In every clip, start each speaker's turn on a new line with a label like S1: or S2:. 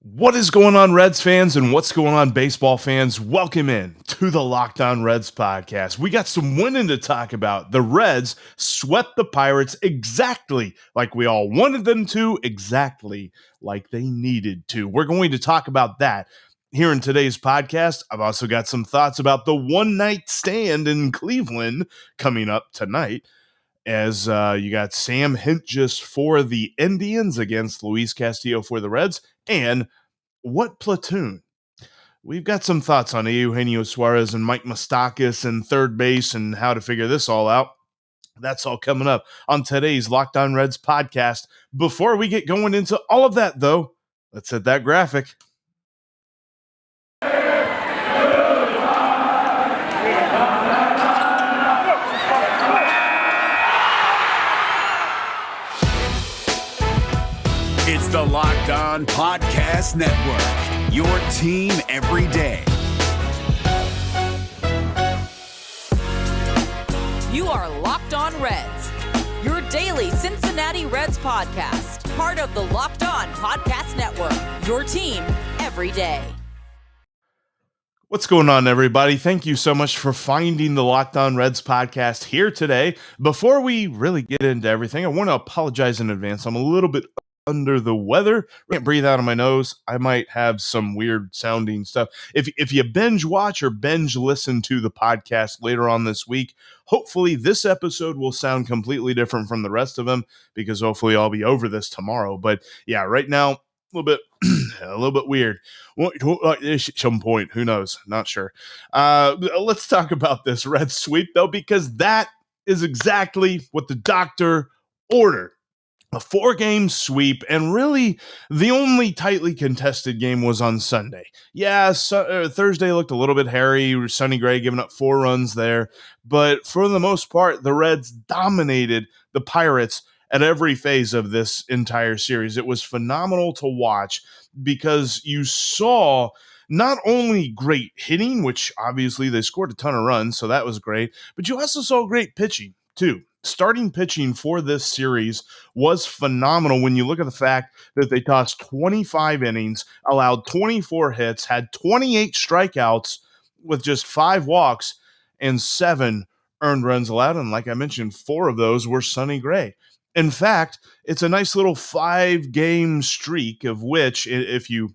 S1: What is going on, Reds fans, and what's going on, baseball fans? Welcome in to the Locked On Reds podcast. We got some winning to talk about. The Reds swept the Pirates exactly like we all wanted them to, exactly like they needed to. We're going to talk about that here in today's podcast. I've also got some thoughts about the one-night stand in Cleveland coming up tonight, as you got Sam Hentges for the Indians against Luis Castillo for the Reds, and what platoon? We've got some thoughts on Eugenio Suarez and Mike Moustakas and third base and how to figure this all out. That's all coming up on today's Locked On Reds podcast. Before we get going into all of that, though, let's hit that graphic.
S2: It's the Locked On Podcast Network, your team every day.
S3: You are Locked On Reds, your daily Cincinnati Reds podcast, part of the Locked On Podcast Network, your team every day.
S1: What's going on, everybody? Thank you so much for finding the Locked On Reds podcast here today. Before we really get into everything, I want to apologize in advance. I'm a little bit under the weather. I can't breathe out of my nose. I might have some weird sounding stuff. If you binge watch or binge listen to the podcast later on this week, hopefully this episode will sound completely different from the rest of them, because hopefully I'll be over this tomorrow. But yeah, right now, a little bit weird. At some point, who knows? Not sure. Let's talk about this Red sweep, though, because that is exactly what the doctor ordered. A 4-game sweep, and really the only tightly contested game was on Sunday. Yeah, Thursday looked a little bit hairy. Sonny Gray giving up 4 runs there, but for the most part, the Reds dominated the Pirates at every phase of this entire series. It was phenomenal to watch because you saw not only great hitting, which obviously they scored a ton of runs, so that was great, but you also saw great pitching too. Starting pitching for this series was phenomenal when you look at the fact that they tossed 25 innings, allowed 24 hits, had 28 strikeouts with just 5 walks and 7 earned runs allowed. And like I mentioned, 4 of those were Sonny Gray. In fact, it's a nice little 5-game streak, of which, if you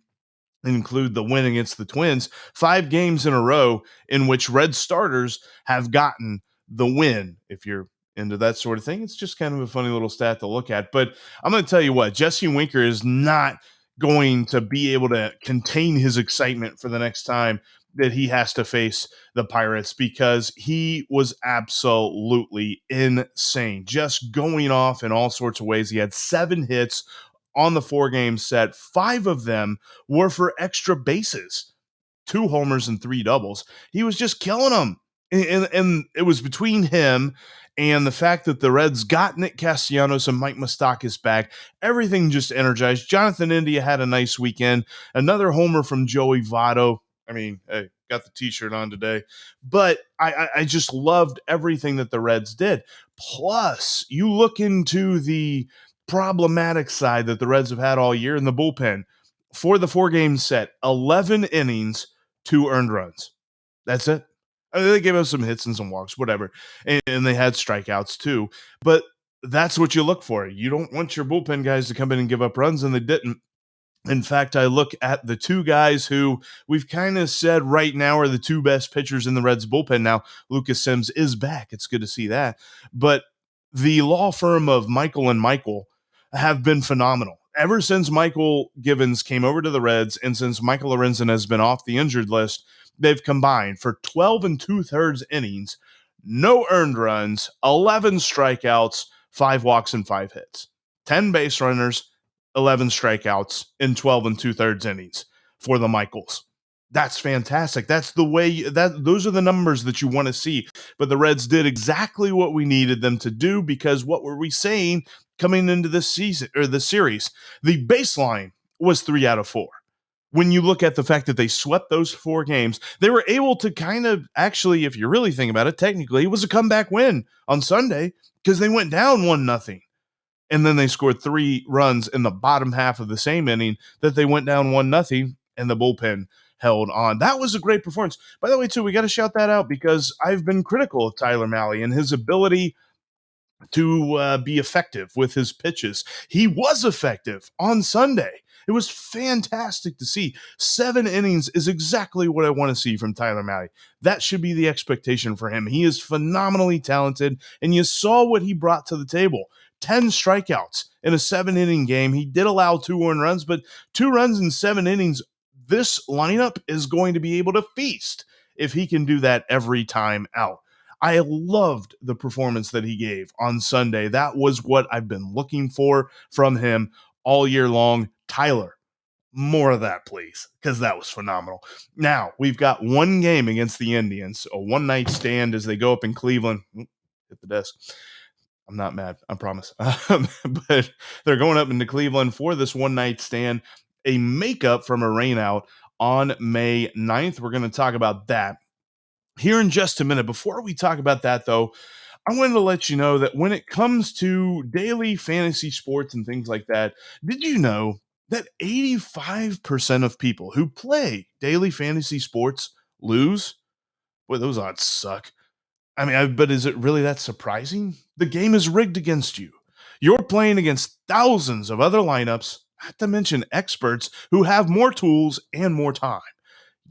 S1: include the win against the Twins, 5 games in a row in which Red starters have gotten the win. If you're into that sort of thing, it's just kind of a funny little stat to look at. But I'm going to tell you what, Jesse Winker is not going to be able to contain his excitement for the next time that he has to face the Pirates, because he was absolutely insane, just going off in all sorts of ways. He had 7 hits on the 4-game set. 5 of them were for extra bases, 2 homers and 3 doubles. He was just killing them. And it was between him and the fact that the Reds got Nick Castellanos and Mike Moustakas back, everything just energized. Jonathan India had a nice weekend. Another homer from Joey Votto. I mean, hey, got the t-shirt on today. But I just loved everything that the Reds did. Plus, you look into the problematic side that the Reds have had all year in the bullpen. For the 4-game set, 11 innings, 2 earned runs. That's it. I mean, they gave us some hits and some walks, whatever. And they had strikeouts too. But that's what you look for. You don't want your bullpen guys to come in and give up runs, and they didn't. In fact, I look at the 2 guys who we've kind of said right now are the 2 best pitchers in the Reds bullpen. Now, Lucas Sims is back. It's good to see that. But the law firm of Michael and Michael have been phenomenal. Ever since Michael Givens came over to the Reds, and since Michael Lorenzen has been off the injured list, they've combined for 12 2/3 innings, no earned runs, 11 strikeouts, 5 walks, and 5 hits. 10 base runners, 11 strikeouts in 12 2/3 innings for the Michaels. That's fantastic. That's the way those are the numbers that you want to see. But the Reds did exactly what we needed them to do, because what were we saying coming into this season or the series? The baseline was 3 out of 4. When you look at the fact that they swept those 4 games, they were able to kind of, actually, if you really think about it, technically it was a comeback win on Sunday because they went down 1-0. And then they scored 3 runs in the bottom half of the same inning that they went down 1-0, and the bullpen held on. That was a great performance. By the way, too, we got to shout that out because I've been critical of Tyler Mahle and his ability to be effective with his pitches. He was effective on Sunday. It was fantastic to see. 7 innings is exactly what I want to see from Tyler Mahle. That should be the expectation for him. He is phenomenally talented, and you saw what he brought to the table. 10 strikeouts in a 7-inning game. He did allow 2 earned runs, but 2 runs in 7 innings, this lineup is going to be able to feast if he can do that every time out. I loved the performance that he gave on Sunday. That was what I've been looking for from him all year long. Tyler, more of that, please, because that was phenomenal. Now, we've got one game against the Indians, a one-night stand as they go up in Cleveland. Hit the desk. I'm not mad, I promise. But they're going up into Cleveland for this one-night stand, a makeup from a rainout on May 9th. We're going to talk about that here in just a minute. Before we talk about that, though, I wanted to let you know that when it comes to daily fantasy sports and things like that, did you know that 85% of people who play daily fantasy sports lose? Boy, those odds suck. I mean, but is it really that surprising? The game is rigged against you. You're playing against thousands of other lineups, not to mention experts who have more tools and more time.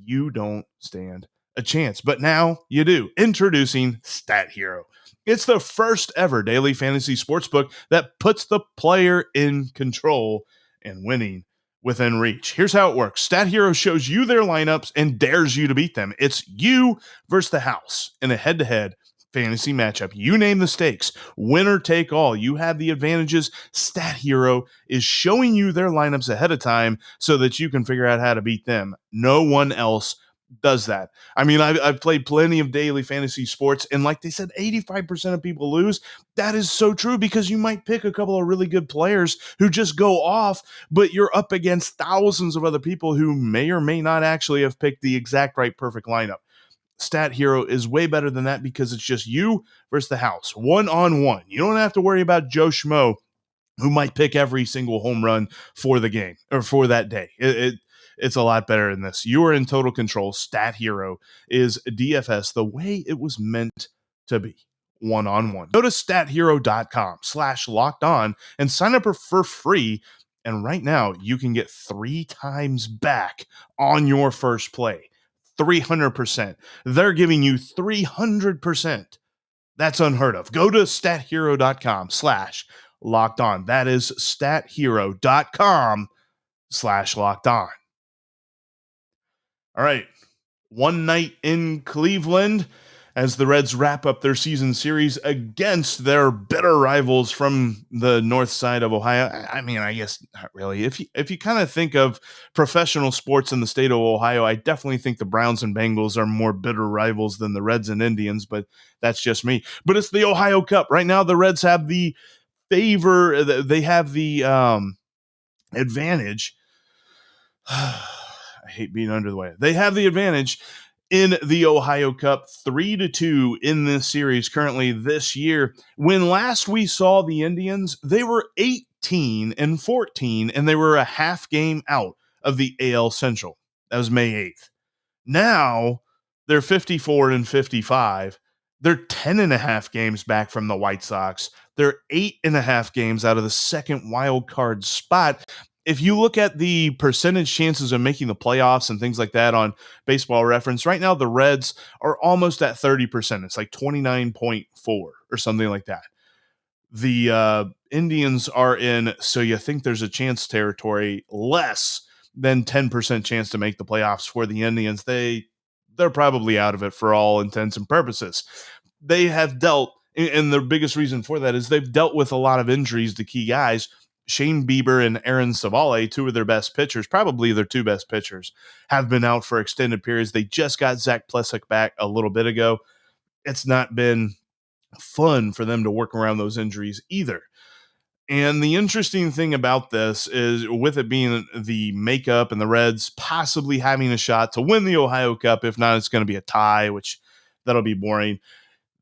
S1: You don't stand a chance. But now you do. Introducing Stat Hero. It's the first ever daily fantasy sportsbook that puts the player in control and winning within reach. Here's how it works. Stat Hero shows you their lineups and dares you to beat them. It's you versus the house in a head-to-head fantasy matchup. You name the stakes. Winner take all. You have the advantages. Stat Hero is showing you their lineups ahead of time so that you can figure out how to beat them. No one else does that. I mean, I've played plenty of daily fantasy sports, and like they said, 85% of people lose. That is so true because you might pick a couple of really good players who just go off, but you're up against thousands of other people who may or may not actually have picked the exact right perfect lineup. Stat Hero is way better than that because it's just you versus the house, one-on-one. You don't have to worry about Joe Schmo who might pick every single home run for the game or for that day. It's a lot better than this. You are in total control. Stat Hero is DFS the way it was meant to be, one-on-one. Go to stathero.com/locked on and sign up for free. And right now you can get 3 times back on your first play. 300%. They're giving you 300%. That's unheard of. Go to stathero.com/locked on. That is stathero.com/locked on. All right. One night in Cleveland as the Reds wrap up their season series against their bitter rivals from the north side of Ohio. I mean, I guess not really. If you kind of think of professional sports in the state of Ohio, I definitely think the Browns and Bengals are more bitter rivals than the Reds and Indians, but that's just me. But it's the Ohio Cup. Right now, the Reds have the they have the advantage. I hate being under the weather. They have the advantage in the Ohio Cup, 3-2 in this series currently this year. When last we saw the Indians, they were 18-14, and they were a half game out of the AL Central. That was May 8th. Now they're 54-55. They're 10.5 games back from the White Sox. They're 8.5 games out of the second wild card spot. If you look at the percentage chances of making the playoffs and things like that on Baseball Reference, right now the Reds are almost at 30%. It's like 29.4 or something like that. The Indians are in, so you think there's a chance territory, less than 10% chance to make the playoffs for the Indians. They're probably out of it for all intents and purposes. They have dealt, and the biggest reason for that is they've dealt with a lot of injuries to key guys. Shane Bieber and Aaron Savale, 2 of their best pitchers, probably their 2 best pitchers, have been out for extended periods. They just got Zach Plesac back a little bit ago. It's not been fun for them to work around those injuries either. And the interesting thing about this is, with it being the makeup and the Reds possibly having a shot to win the Ohio Cup, if not, it's going to be a tie, which, that'll be boring.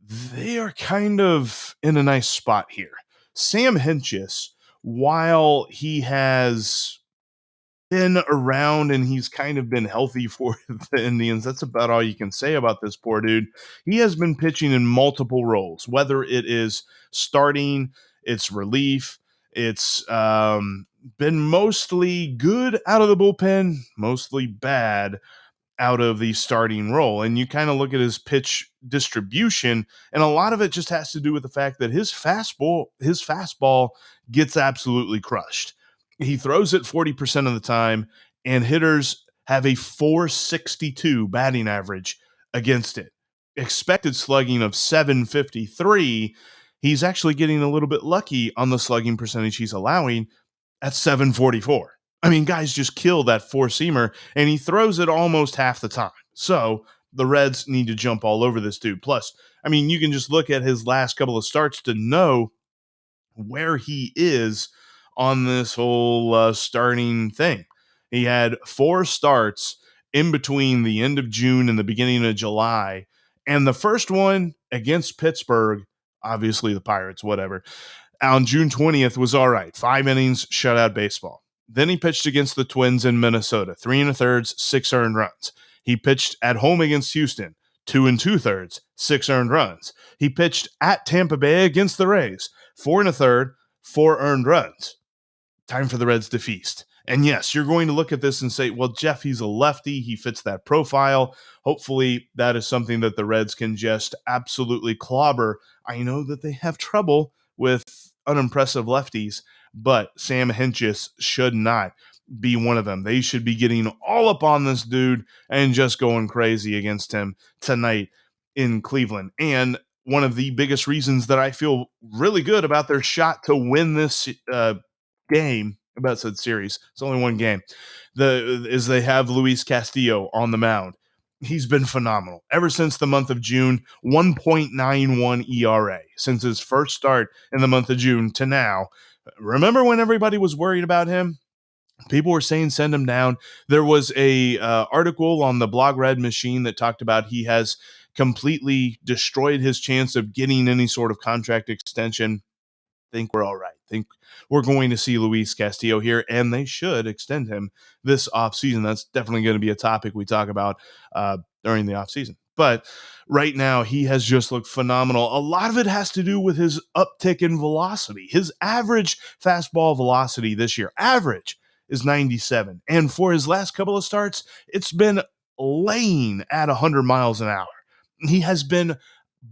S1: They are kind of in a nice spot here. Sam Hentges, while he has been around and he's kind of been healthy for the Indians, that's about all you can say about this poor dude. He has been pitching in multiple roles, whether it is starting, it's relief, it's been mostly good out of the bullpen, mostly bad out of the starting role. And you kind of look at his pitch distribution, and a lot of it just has to do with the fact that his fastball gets absolutely crushed. He throws it 40% of the time, and hitters have a 462 batting average against it. Expected slugging of 753. He's actually getting a little bit lucky on the slugging percentage he's allowing at 744. I mean, guys just kill that four-seamer, and he throws it almost half the time. So the Reds need to jump all over this dude. Plus, I mean, you can just look at his last couple of starts to know where he is on this whole starting thing. He had 4 starts in between the end of June and the beginning of July. And the first one against Pittsburgh, obviously the Pirates, whatever, on June 20th was all right. 5 innings, shutout baseball. Then he pitched against the Twins in Minnesota, 3 1/3, 6 earned runs. He pitched at home against Houston, 2 2/3, 6 earned runs. He pitched at Tampa Bay against the Rays, 4 1/3, 4 earned runs. Time for the Reds to feast. And yes, you're going to look at this and say, well, Jeff, he's a lefty. He fits that profile. Hopefully that is something that the Reds can just absolutely clobber. I know that they have trouble with unimpressive lefties, but Sam Hentges should not be one of them. They should be getting all up on this dude and just going crazy against him tonight in Cleveland. And one of the biggest reasons that I feel really good about their shot to win this game, about said series, it's only one game, is they have Luis Castillo on the mound. He's been phenomenal ever since the month of June. 1.91 ERA since his first start in the month of June to now. Remember when everybody was worried about him? People were saying send him down. There was a article on the Blog Red Machine that talked about he has completely destroyed his chance of getting any sort of contract extension. Think we're all right. Think we're going to see Luis Castillo here, and they should extend him this offseason. That's definitely going to be a topic we talk about during the offseason. But right now, he has just looked phenomenal. A lot of it has to do with his uptick in velocity. His average fastball velocity this year, average, is 97. And for his last couple of starts, it's been laying at 100 miles an hour. He has been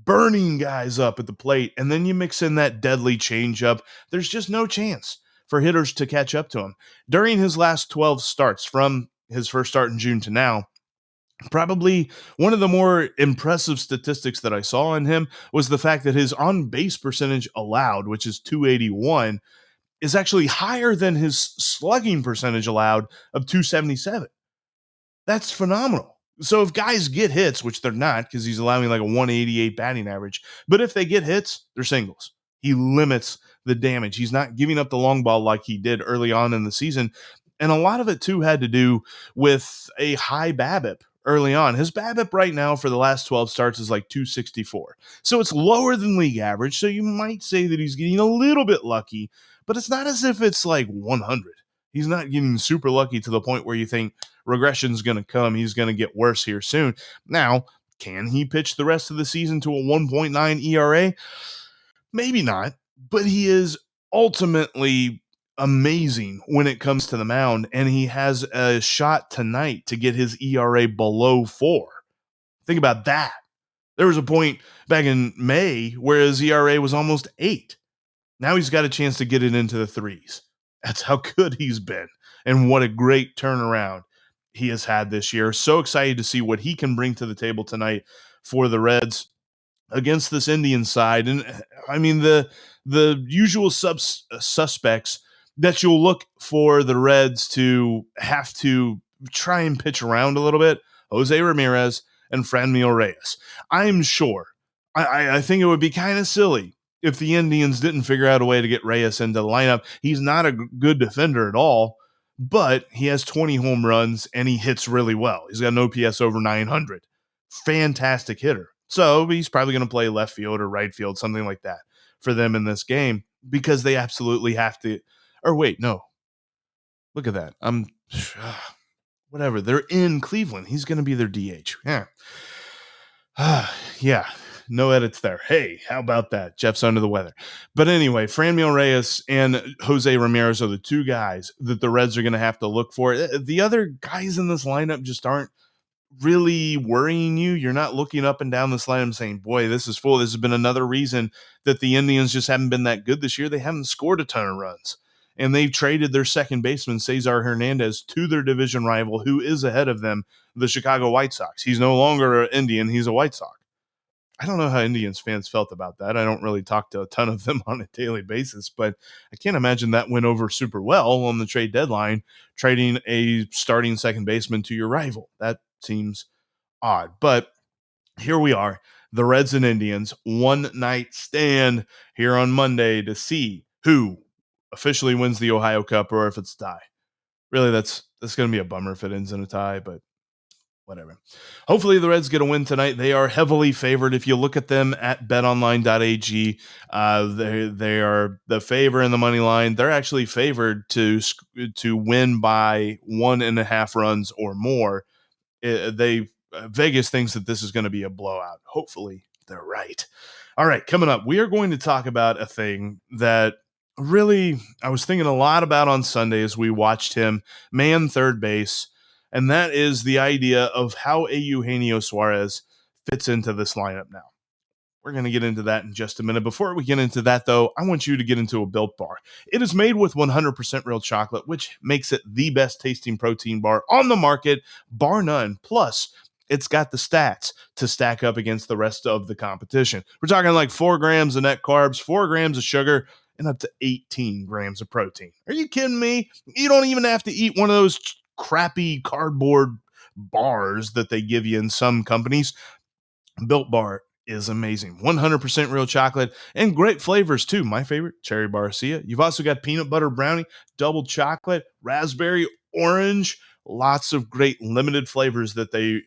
S1: burning guys up at the plate, and then you mix in that deadly changeup. There's just no chance for hitters to catch up to him. During his last 12 starts, from his first start in June to now, probably one of the more impressive statistics that I saw in him was the fact that his on-base percentage allowed, which is 281, is actually higher than his slugging percentage allowed of 277. That's phenomenal. So if guys get hits, which they're not because he's allowing like a 188 batting average, but if they get hits, they're singles. He limits the damage. He's not giving up the long ball like he did early on in the season. And a lot of it, too, had to do with a high BABIP early on. His BABIP right now for the last 12 starts is like 264. So it's lower than league average. So you might say that he's getting a little bit lucky, but it's not as if it's like 100. He's not getting super lucky to the point where you think regression's going to come. He's going to get worse here soon. Now, can he pitch the rest of the season to a 1.9 ERA? Maybe not, but he is ultimately amazing when it comes to the mound, and he has a shot tonight to get his ERA below 4. Think about that. There was a point back in May where his ERA was almost 8. Now he's got a chance to get it into the 3s. That's how good he's been, and what a great turnaround he has had this year. So excited to see what he can bring to the table tonight for the Reds against this Indian side. And I mean, the usual suspects that you'll look for the Reds to have to try and pitch around a little bit: Jose Ramirez and Franmil Reyes. I'm sure. I think it would be kind of silly if the Indians didn't figure out a way to get Reyes into the lineup. He's not a good defender at all, but he has 20 home runs and he hits really well. He's got an OPS over 900. Fantastic hitter. So he's probably going to play left field or right field, something like that for them in this game. because they absolutely have to. Or wait, no. Look at that. Whatever. They're in Cleveland. He's going to be their DH. Yeah. Yeah. No edits there. Hey, how about that? Jeff's under the weather. But anyway, Franmil Reyes and Jose Ramirez are the two guys that the Reds are going to have to look for. The other guys in this lineup just aren't really worrying you. You're not looking up and down this line and saying, boy, this is full. This has been another reason that the Indians just haven't been that good this year. They haven't scored a ton of runs. And they've traded their second baseman, Cesar Hernandez, to their division rival, who is ahead of them, the Chicago White Sox. He's no longer an Indian. He's a White Sox. I don't know how Indians fans felt about that. I don't really talk to a ton of them on a daily basis, but I can't imagine that went over super well on the trade deadline, trading a starting second baseman to your rival. That seems odd. But here we are, the Reds and Indians, one night stand here on Monday to see who officially wins the Ohio Cup or if it's a tie. Really, that's going to be a bummer if it ends in a tie, but whatever. Hopefully the Reds get a win tonight. They are heavily favored. If you look at them at betonline.ag, they are the favor in the money line. They're actually favored to win by 1.5 runs or more. Vegas thinks that this is going to be a blowout. Hopefully they're right. All right, coming up, we are going to talk about a thing that really I was thinking a lot about on Sunday as we watched him man third base, and that is the idea of how a Eugenio Suarez fits into this lineup now. We're going to get into that in just a minute. Before we get into that, though, I want you to get into a Built Bar. It is made with 100% real chocolate, which makes it the best tasting protein bar on the market, bar none. Plus, it's got the stats to stack up against the rest of the competition. We're talking like 4 grams of net carbs, 4 grams of sugar, and up to 18 grams of protein. Are you kidding me? You don't even have to eat one of those crappy cardboard bars that they give you in some companies. Built Bar is amazing. 100% real chocolate and great flavors too. My favorite, cherry barcia. You've also got peanut butter brownie, double chocolate, raspberry, orange. Lots of great limited flavors that they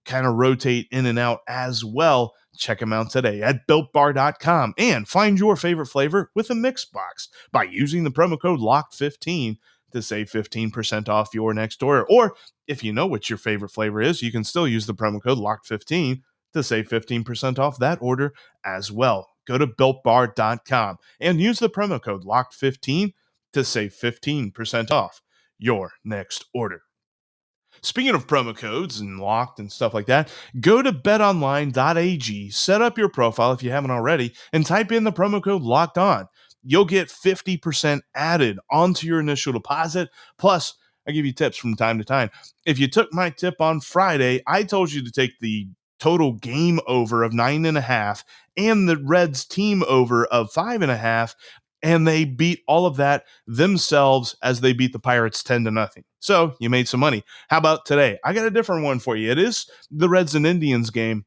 S1: kind of rotate in and out as well. Check them out today at BuiltBar.com and find your favorite flavor with a mix box by using the promo code LOCKED15 to save 15% off your next order. Or if you know what your favorite flavor is, you can still use the promo code LOCKED15 to save 15% off that order as well. Go to BuiltBar.com and use the promo code LOCKED15 to save 15% off your next order. Speaking of promo codes and locked and stuff like that, go to betonline.ag, set up your profile if you haven't already, and type in the promo code locked on. You'll get 50% added onto your initial deposit. Plus, I give you tips from time to time. If you took my tip on Friday, I told you to take the total game over of 9.5 and the Reds team over of 5.5. And they beat all of that themselves as they beat the Pirates 10-0. So you made some money. How about today? I got a different one for you. It is the Reds and Indians game,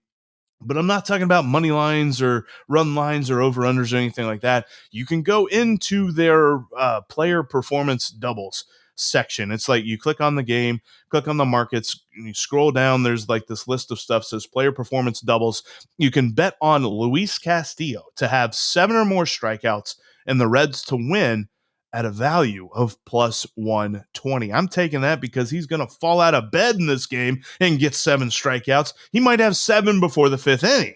S1: but I'm not talking about money lines or run lines or over-unders or anything like that. You can go into their player performance doubles section. It's like you click on the game, click on the markets, and you scroll down. There's like this list of stuff says player performance doubles. You can bet on Luis Castillo to have 7 or more strikeouts and the Reds to win at a value of plus 120. I'm taking that because he's going to fall out of bed in this game and get 7 strikeouts. He might have 7 before the 5th inning.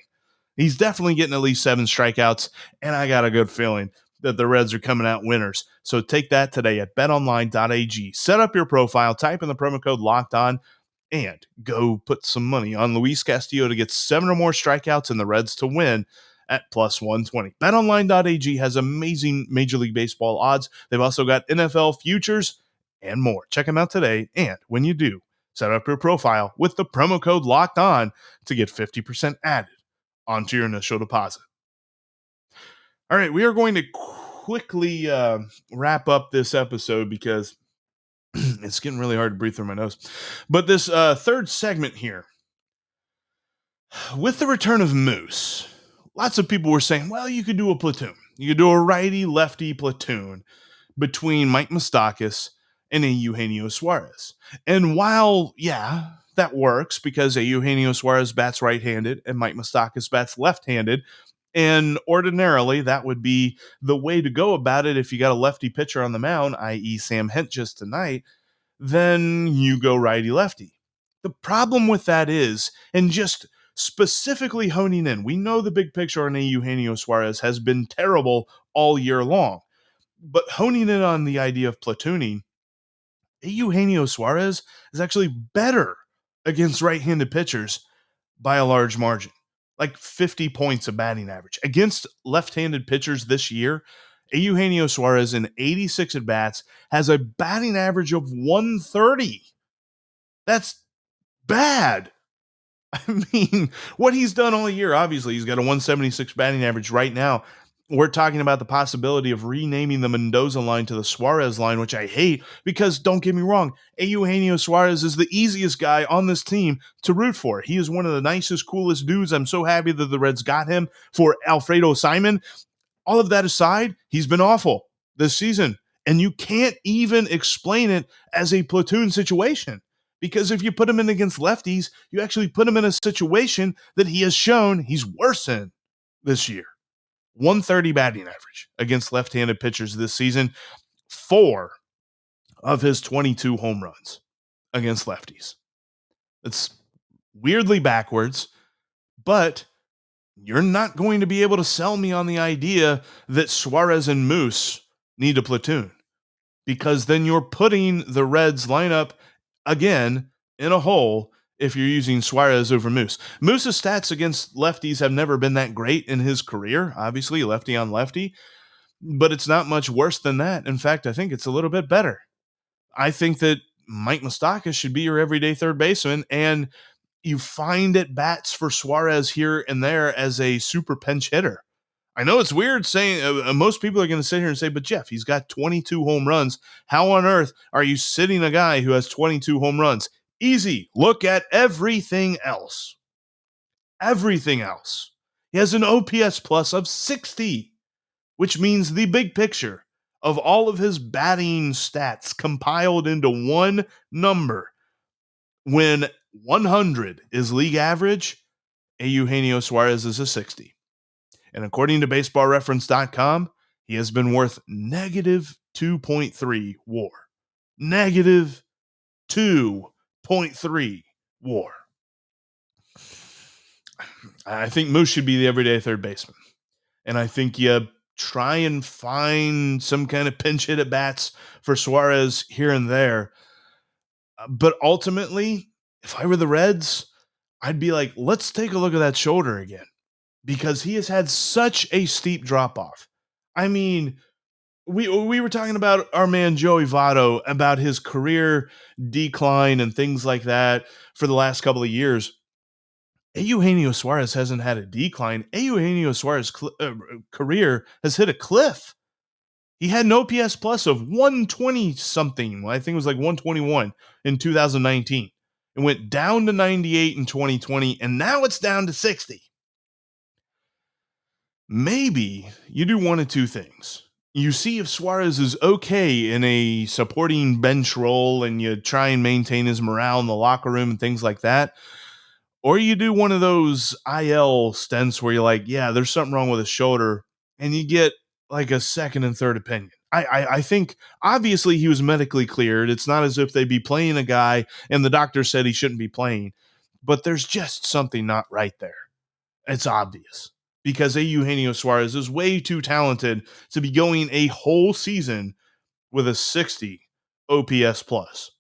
S1: He's definitely getting at least 7 strikeouts, and I got a good feeling that the Reds are coming out winners. So take that today at betonline.ag. Set up your profile, type in the promo code locked on, and go put some money on Luis Castillo to get 7 or more strikeouts and the Reds to win at plus 120. BetOnline.ag has amazing Major League Baseball odds. They've also got NFL futures and more. Check them out today. And when you do, set up your profile with the promo code locked on to get 50% added onto your initial deposit. All right, we are going to quickly wrap up this episode because it's getting really hard to breathe through my nose. But this third segment here, with the return of Moose, lots of people were saying, well, you could do a platoon. You could do a righty-lefty platoon between Mike Moustakas and a Eugenio Suarez. And while, yeah, that works because a Eugenio Suarez bats right-handed and Mike Moustakas bats left-handed, And ordinarily, that would be the way to go about it if you got a lefty pitcher on the mound, i.e., Sam Hentges tonight, then you go righty lefty. The problem with that is, and just specifically honing in, we know the big picture on Eugenio Suarez has been terrible all year long, but honing in on the idea of platooning, Eugenio Suarez is actually better against right-handed pitchers by a large margin, like 50 points of batting average. Against left-handed pitchers this year, Eugenio Suarez in 86 at-bats has a batting average of 130. That's bad. I mean, what he's done all year, obviously, he's got a 176 batting average right now. We're talking about the possibility of renaming the Mendoza line to the Suarez line, which I hate because, don't get me wrong, Eugenio Suarez is the easiest guy on this team to root for. He is one of the nicest, coolest dudes. I'm so happy that the Reds got him for Alfredo Simon. All of that aside, he's been awful this season, and you can't even explain it as a platoon situation. Because if you put him in against lefties, you actually put him in a situation that he has shown he's worse in this year. 130 batting average against left-handed pitchers this season. 4 of his 22 home runs against lefties. It's weirdly backwards, but you're not going to be able to sell me on the idea that Suarez and Moose need a platoon, because then you're putting the Reds lineup again in a hole if you're using Suarez over Moose. Moose's stats against lefties have never been that great in his career, obviously lefty on lefty, but it's not much worse than that. In fact, I think it's a little bit better. I think that Mike Moustakas should be your everyday third baseman, and you find at bats for Suarez here and there as a super pinch hitter. I know it's weird saying most people are going to sit here and say, but Jeff, he's got 22 home runs. How on earth are you sitting a guy who has 22 home runs? Easy. Look at everything else. Everything else. He has an OPS plus of 60, which means the big picture of all of his batting stats compiled into one number. When 100 is league average, Eugenio Suarez is a 60. And according to baseballreference.com, he has been worth negative 2.3 WAR. Negative 2.3 WAR. I think Moose should be the everyday third baseman. And I think you try and find some kind of pinch hit at bats for Suarez here and there. But ultimately, if I were the Reds, I'd be like, let's take a look at that shoulder again, because he has had such a steep drop off. I mean, we were talking about our man Joey Votto about his career decline and things like that for the last couple of years. Eugenio Suarez hasn't had a decline. Eugenio Suarez's career has hit a cliff. He had an OPS plus of 120 something. I think it was like 121 in 2019. It went down to 98 in 2020, and now it's down to 60. Maybe you do one of two things. You see if Suarez is okay in a supporting bench role and you try and maintain his morale in the locker room and things like that. Or you do one of those IL stints where you're like, yeah, there's something wrong with his shoulder, and you get like a second and third opinion. I think obviously he was medically cleared. It's not as if they'd be playing a guy and the doctor said he shouldn't be playing, but there's just something not right there. It's obvious, because Eugenio Suarez is way too talented to be going a whole season with a 60 OPS plus.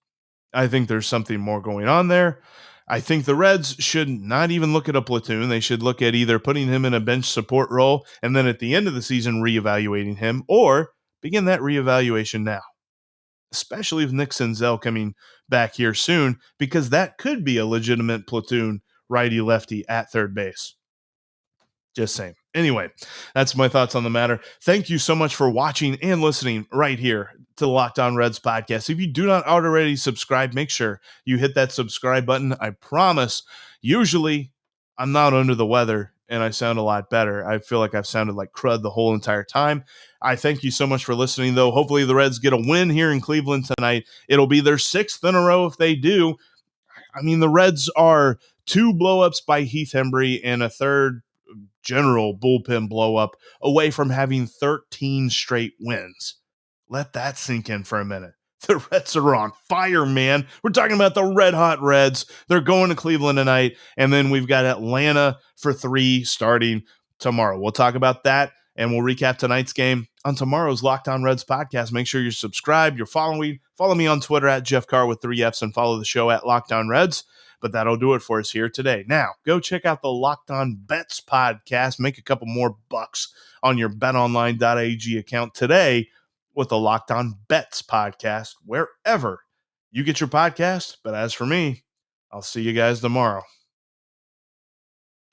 S1: I think there's something more going on there. I think the Reds should not even look at a platoon. They should look at either putting him in a bench support role and then at the end of the season reevaluating him, or begin that reevaluation now, especially with Nick Senzel coming back here soon, because that could be a legitimate platoon righty-lefty at third base. Just saying. Anyway, that's my thoughts on the matter. Thank you so much for watching and listening right here to the Locked On Reds podcast. If you do not already subscribe, make sure you hit that subscribe button. I promise, usually I'm not under the weather and I sound a lot better. I feel like I've sounded like crud the whole entire time. I thank you so much for listening, though. Hopefully the Reds get a win here in Cleveland tonight. It'll be their 6th in a row if they do. I mean, the Reds are 2 blowups by Heath Hembry and a third general bullpen blow up away from having 13 straight wins. Let that sink in for a minute. The Reds are on fire, man. We're talking about the red hot Reds. They're going to Cleveland tonight, and then we've got Atlanta for 3 starting tomorrow. We'll talk about that, and we'll recap tonight's game on tomorrow's Locked On Reds podcast. Make sure you're subscribed, you're following. Follow me on Twitter at Jeff Carr with 3 Fs, and follow the show at Locked On Reds. But that'll do it for us here today. Now, go check out the Locked On Bets podcast. Make a couple more bucks on your betonline.ag account today with the Locked On Bets podcast, wherever you get your podcast. But as for me, I'll see you guys tomorrow.